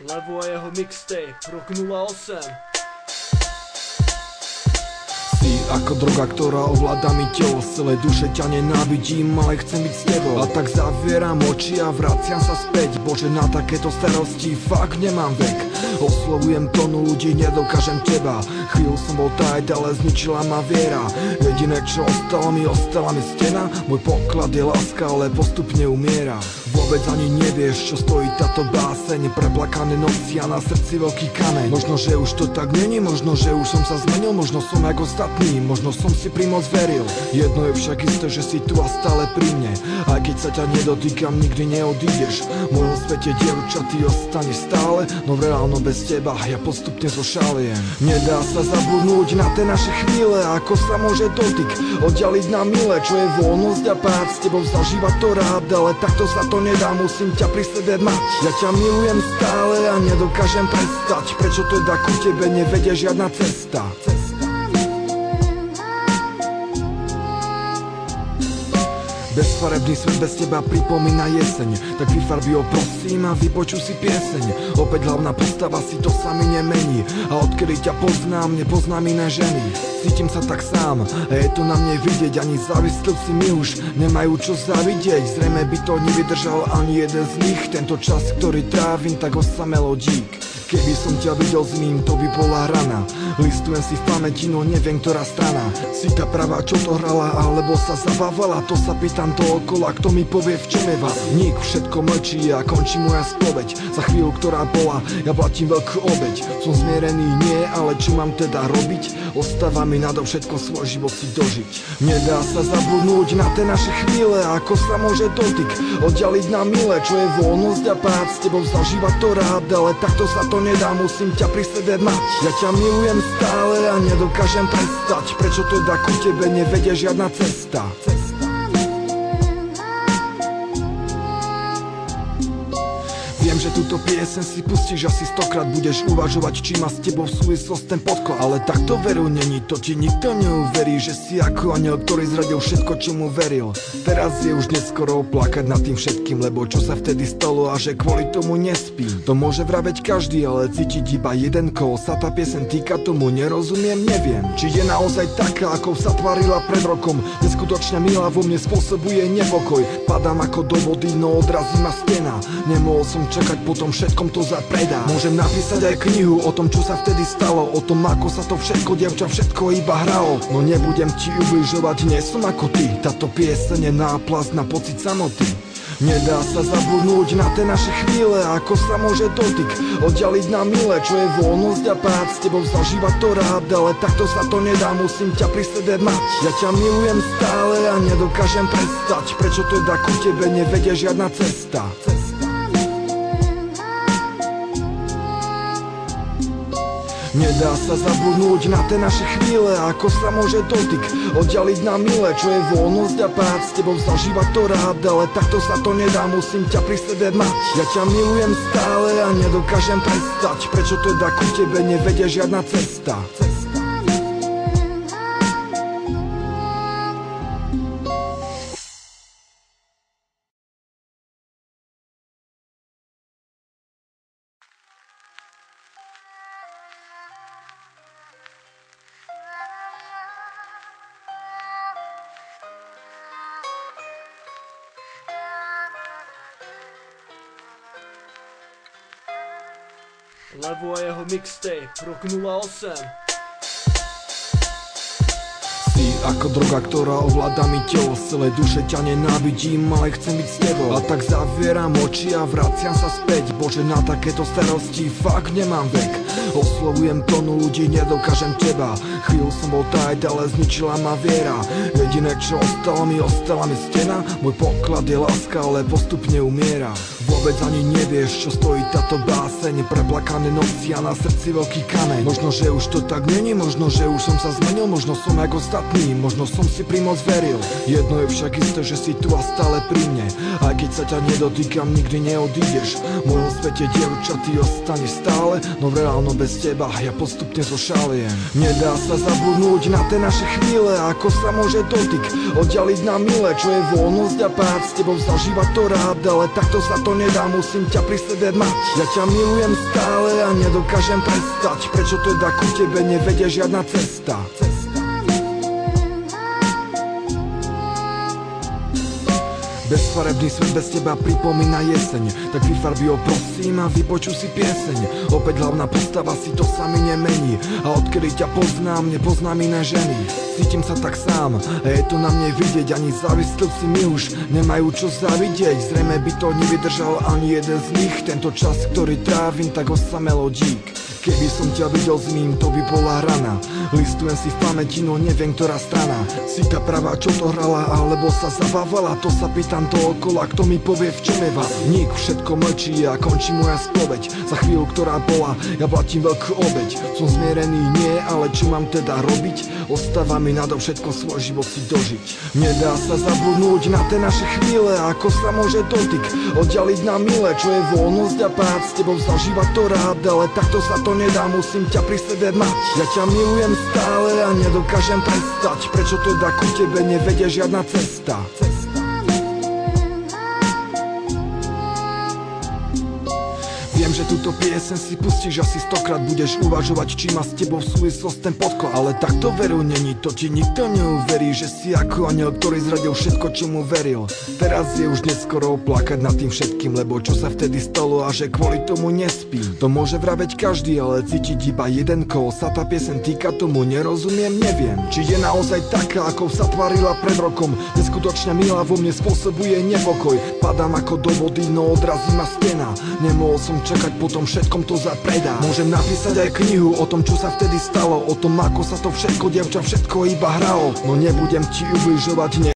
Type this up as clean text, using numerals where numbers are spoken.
Levo a jeho mixtape, rok 08. Si ako droga, ktorá ovláda mi telo. Z celej duše ťa nenávidím, ale chcem byť s tebou. A tak zavieram oči a vraciam sa späť. Bože, na takéto starosti fakt nemám vek. Oslovujem tonu ľudí, nedokážem teba. Chvíľu som bol tajt, ale zničila ma viera. Jediné čo ostala mi stena. Môj poklad je láska, ale postupne umiera. Vôbec ani nevieš, čo stojí táto báseň. Preplakané noci a na srdci veľký kameň. Možno, že už to tak není, možno, že už som sa zmenil. Možno som ako ostatní, možno som si primoc veril. Jedno je však isté, že si tu a stále pri mne. Aj keď sa ťa nedotýkam, nikdy neodídeš. V mojom svete, dievča, ty ostaneš stále. No v reálno bez teba ja postupne zošaliem. Nedá sa zabudnúť na tie naše chvíle. Ako sa môže dotyk oddialiť na milé. Čo je voľnosť a pád, s tebou zažívať to rád. Ale takto sa to nedá, musím ťa pri sebe mať. Ja ťa milujem stále a nedokážem prestať. Prečo teda ku tebe nevedie žiadna cesta? Bezfarebný svet bez teba pripomína jeseň. Tak vyfarbi ho prosím a vypočuj si pieseň. Opäť hlavná postava, si to sa mi nemení. A odkedy ťa poznám, nepoznám iné ženy. Cítim sa tak sám a je to na mne vidieť. Ani závislivci mi už nemajú čo zavidieť. Zrejme by to nevydržal ani jeden z nich. Tento čas, ktorý trávim, tak osamelo dík. Keby som ťa videl s ním, to by bola rana. Listujem si v pamäti, no neviem, ktorá strana. Si tá pravá, čo to hrala, alebo sa zabávala. To sa pýtam dookola, kto mi povie, v čom je vás. Nik, všetko mlčí a končí moja spoveď. Za chvíľu, ktorá bola, ja platím veľkú obeť. Som zmierený, nie, ale čo mám teda robiť? Ostáva mi nadovšetko svoj život si dožiť. Nedá sa zabudnúť na tie naše chvíle. Ako sa môže dotyk oddialiť na milé. Čo je voľnosť a pád, s tebou zažívať to rád. Ale takto sa to nedá, musím ťa pri sebe mať. Ja ťa milujem stále a nedokážem prestať. Prečo teda ku tebe nevedie žiadna cesta? Viem, že túto pieseň si pustíš asi 100-krát. Budeš uvažovať, či má s tebou súvislosť ten podklad. Ale takto veru není, to ti nikto neuverí. Že si ako aniel, ktorý zradil všetko, čo mu veril. Teraz je už neskoro plakať nad tým všetkým. Lebo čo sa vtedy stalo a že kvôli tomu nespím. To môže vraveť každý, ale cítiť iba jeden. Koho sa tá pieseň týka, tomu nerozumiem, neviem. Či je naozaj taká, ako sa tvarila pred rokom. Neskutočne milá, vo mne spôsobuje nepokoj. Padám ako do vody, no odrazí ma stena. Nemohol som čakať, po tom všetkom to zapredá. Môžem napísať aj knihu o tom, čo sa vtedy stalo. O tom, ako sa to všetko, dievča, všetko iba hralo. No nebudem ti ubližovať, nie som ako ty. Táto pieseň je náplast na pocit samoty. Nedá sa zabudnúť na tie naše chvíle. Ako sa môže dotyk oddialiť na milé. Čo je voľnosť a pád, s tebou zažívať to rád. Ale takto sa to nedá, musím ťa pri sebe mať. Ja ťa milujem stále a nedokážem prestať. Prečo teda ku tebe nevedie žiadna cesta? Nedá sa zabudnúť na tie naše chvíle. Ako sa môže dotyk oddialiť na milé. Čo je voľnosť a pád, s tebou zažívať to rád. Ale takto sa to nedá, musím ťa pri sebe mať. Ja ťa milujem stále a nedokážem prestať. Prečo teda ku tebe nevedie žiadna cesta? Levo a jeho mixtape, rok 08. Si ako droga, ktorá ovláda mi telo. Z celej duše ťa nenávidím, ale chcem byť s tebou. A tak zavieram oči a vraciam sa späť. Bože, na takéto starosti fakt nemám vek. Oslovujem tonu ľudí, nedokážem teba. Chvíľu som bol tajt, ale zničila ma viera. Jediné čo ostala mi stena. Môj poklad je láska, ale postupne umiera. Vôbec ani nevieš, čo stojí táto báseň. Preplakané noci a na srdci veľký kameň. Možno, že už to tak není, možno, že už som sa zmenil. Možno som ako ostatní, možno som si primoc veril. Jedno je však isté, že si tu a stále pri mne. Aj keď sa ťa nedotýkam, nikdy neodídeš. V mojom svete, dievča, ty ostaneš stále. No v reálno bez teba ja postupne zošaliem. Nedá sa zabudnúť na tie naše chvíle. Ako sa môže dotyk oddialiť na milé. Čo je voľnosť a pád, s tebou zažívať to rád. Ale takto sa to to nedá, musím ťa pri sebe mať. Ja ťa milujem stále a nedokážem prestať. Prečo teda ku tebe nevedie žiadna cesta? Bezfarebný svet bez teba pripomína jeseň. Tak vyfarbi ho prosím a vypočuj si pieseň. Opäť hlavná postava si to sami nemení. A odkedy ťa poznám, nepoznám iné ženy. Cítim sa tak sám a je to na mne vidieť. Ani závislivci mi už nemajú čo zavidieť. Zrejme by to nevydržal ani jeden z nich. Tento čas, ktorý trávim, tak osamelo dík. Keby som ťa videl s ním, to by bola rana. Listujem si v pamäti, no neviem, ktorá strana. Si tá pravá, čo to hrala, alebo sa zabávala. To sa pýtam dookola, kto mi povie, v čom je vás. Nik, všetko mlčí a končí moja spoveď. Za chvíľu, ktorá bola, ja platím veľkú obeť. Som zmierený, nie, ale čo mám teda robiť? Ostáva mi nadovšetko svoj život si dožiť. Nedá sa zabudnúť na tie naše chvíle. Ako sa môže dotyk oddialiť na milé? Čo je voľnosť a pád, s tebou zažívať to rád. Ale takto sa to nedá, musím ťa pri sebe mať. Ja ťa milujem stále a nedokážem prestať. Prečo teda ku tebe nevedie žiadna cesta? Viem, že túto piesen si pustíš asi 100-krát. Budeš uvažovať, či má s tebou súvislosť ten podklad. Ale takto veru není, to ti nikto neuverí. Že si ako aniel, ktorý zradil všetko, čomu veril. Teraz je už neskoro plakať nad tým všetkým, lebo čo sa vtedy stalo a že kvôli tomu nespím. To môže vraveť každý, ale cítiť iba jeden, koho sa tá piesen týka, tomu nerozumiem, neviem. Či je naozaj taká, ako sa tvarila pred rokom. Neskutočne milá vo mne spôsobuje nepokoj. Padám ako do vody, no odrazí ma stena. Nemohol som čakať, potom všetkom to zapredá. Môžem napísať aj knihu o tom, čo sa vtedy stalo. O tom, ako sa to všetko, dievča, všetko iba hralo. No nebudem ti ubližovať,